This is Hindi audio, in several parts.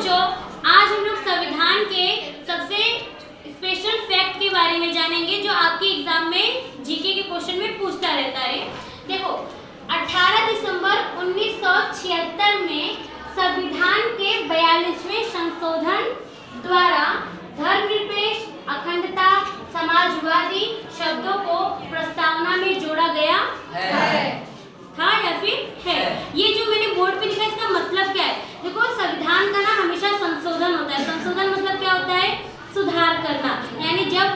बच्चों, आज हम लोग संविधान के सबसे स्पेशल फैक्ट के बारे में जानेंगे जो आपके एग्जाम में जीके के क्वेश्चन में पूछता रहता है। देखो, 18 दिसंबर 1976 में संविधान के 42वें संशोधन द्वारा धर्मनिरपेक्ष, अखंडता, समाजवादी शब्दों को प्रस्तावना में जोड़ा गया है। हाँ या फिर है? ये जो मैंने बोर्ड पे लिखा है इसका मतलब क्या है? देखो, संविधान का ना हमेशा संशोधन होता है। संशोधन मतलब क्या होता है? सुधार करना। यानी जब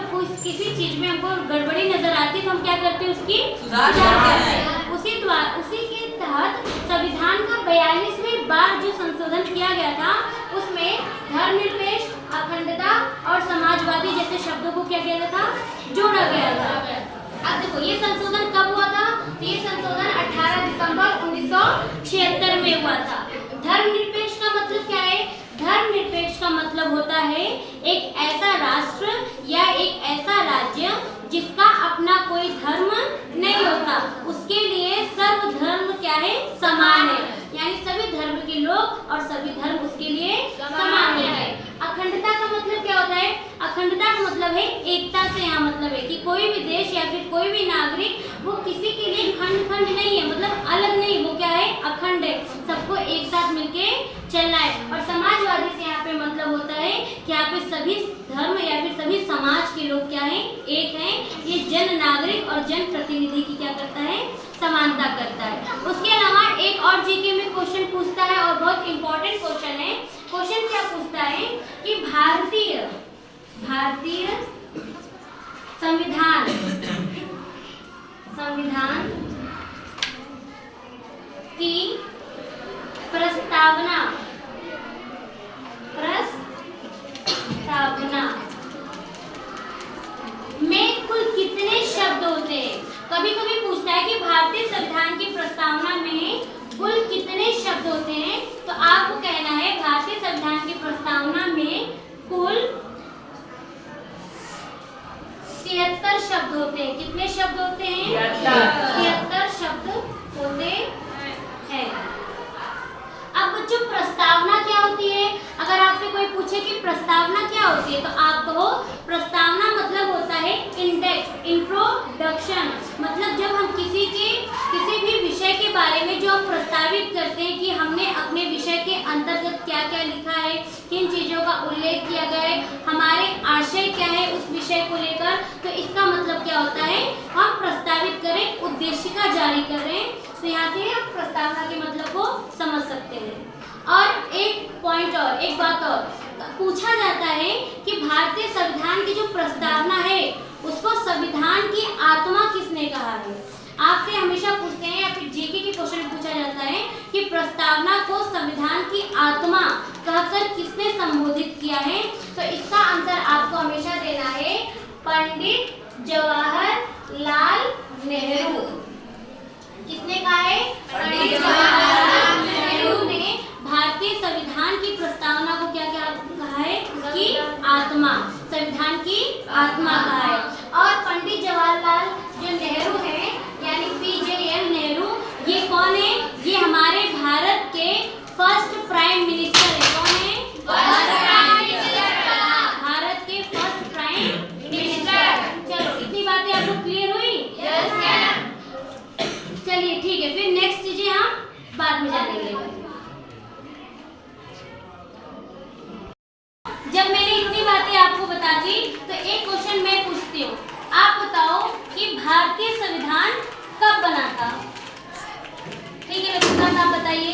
किसी चीज में हमको गड़बड़ी नजर आती है तो हम क्या करते हैं? उसकी सुधार करते हैं। उसी के तहत संविधान का 42वें बार जो संशोधन किया गया था उसमें धर्मनिरपेक्ष, अखंडता और समाजवादी जैसे शब्दों को क्या किया गया था? जोड़ा गया था। अब देखो, ये संशोधन कब हुआ था? तो ये संशोधन 18 दिसंबर 1976 में हुआ था। धर्मनिरपेक्ष का मतलब क्या है? धर्मनिरपेक्ष का मतलब होता है एक ऐसा राष्ट्र या एक ऐसा राज्य जिसका अपना कोई धर्म नहीं होता, उसके लिए सर्व धर्म क्या है? समान है। यानी सभी धर्म के लोग और सभी धर्म उसके लिए समान है। अखंडता का मतलब क्या होता है? अखंडता का मतलब है एकता से यहाँ मतलब है कि कोई भी देश या फिर कोई भी नागरिक वो किसी के लिए खंड खंड नहीं है, मतलब अलग नहीं, वो क्या है? अखंड है, सबको एक साथ मिलके चलना है। और समाजवादी से यहाँ पे मतलब होता है कि यहाँ पे सभी धर्म या फिर सभी समाज के लोग क्या है? एक हैं। ये जन नागरिक और जन प्रतिनिधि की क्या करता है? समानता करता है। उसके अलावा एक और जीके में क्वेश्चन पूछता है और बहुत इंपॉर्टेंट क्वेश्चन है। क्वेश्चन क्या पूछता है कि भारतीय संविधान की प्रस्तावना में कुल कितने शब्द होते हैं? कभी कभी पूछता है कि भारतीय संविधान की प्रस्तावना में कुल कितने शब्द होते हैं, तो आपको कहना है भारतीय संविधान की प्रस्तावना में कुल 73 शब्द होते हैं। कितने शब्द होते हैं? 73 शब्द होते हैं। अब बच्चों, प्रस्तावना क्या होती है? अगर आपसे कोई पूछे कि प्रस्तावना क्या होती है तो आप कहो प्रस्तावना मतलब होता है इंडेक्स, इंट्रोडक्शन। मतलब जब हम किसी भी विषय के बारे में जो हम प्रस्तावित करते हैं कि हमने अपने विषय के अंतर्गत क्या क्या लिखा है, किन चीजों का उल्लेख किया गया है, हमारे आशय क्या है उस विषय को लेकर, तो इसका मतलब क्या होता है? हम प्रस्तावित करें, उद्देशिका जारी कर रहे हैं। तो यहाँ से आप प्रस्तावना के मतलब को समझ सकते हैं। और एक बात और पूछा जाता है कि भारतीय संविधान की जो प्रस्तावना है उसको संविधान की आत्मा किसने कहा है? आपसे हमेशा पूछते हैं या फिर जीके के क्वेश्चन पूछा जाता है कि प्रस्तावना को संविधान की आत्मा कहकर किसने संबोधित किया है? तो इसका आंसर आपको हमेशा देना है पंडित जवाहरलाल नेहरू। किसने कहा है? पंडित जवाहरलाल नेहरू ने भारतीय संविधान की प्रस्तावना को क्या क्या कहा है? उसकी आत्मा, संविधान की आत्मा कहा है। और पंडित जवाहरलाल जो नेहरू है यानी PJL नेहरू, ये कौन है? ये हमारे भारत के फर्स्ट प्राइम मिनिस्टर है। कौन है? भारत के फर्स्ट प्राइम मिनिस्टर। चलो, इतनी बातें आपको क्लियर हुई? Yes ma'am. चलिए ठीक है, फिर नेक्स्ट चीजें हम बाद में जानेंगे। जब मैंने इतनी बातें आपको बता दी तो एक क्वेश्चन मैं पूछती हूँ, आप बताओ कि भारतीय संविधान कब बना था? ठीक है बच्चों, आप बताइए।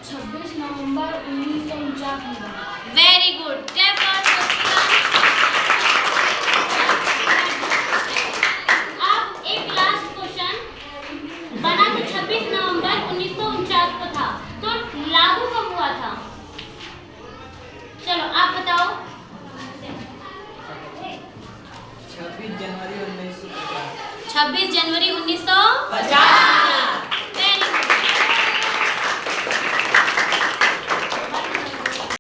26 नवंबर 1949 में बना। वेरी गुड, क्लैप फॉर अब एक लास्ट क्वेश्चन। बना तो 26 नवंबर 1949 को था, तो लागू कब हुआ था? चलो आप बताओ। 26 जनवरी 1950। 26 जनवरी 1950।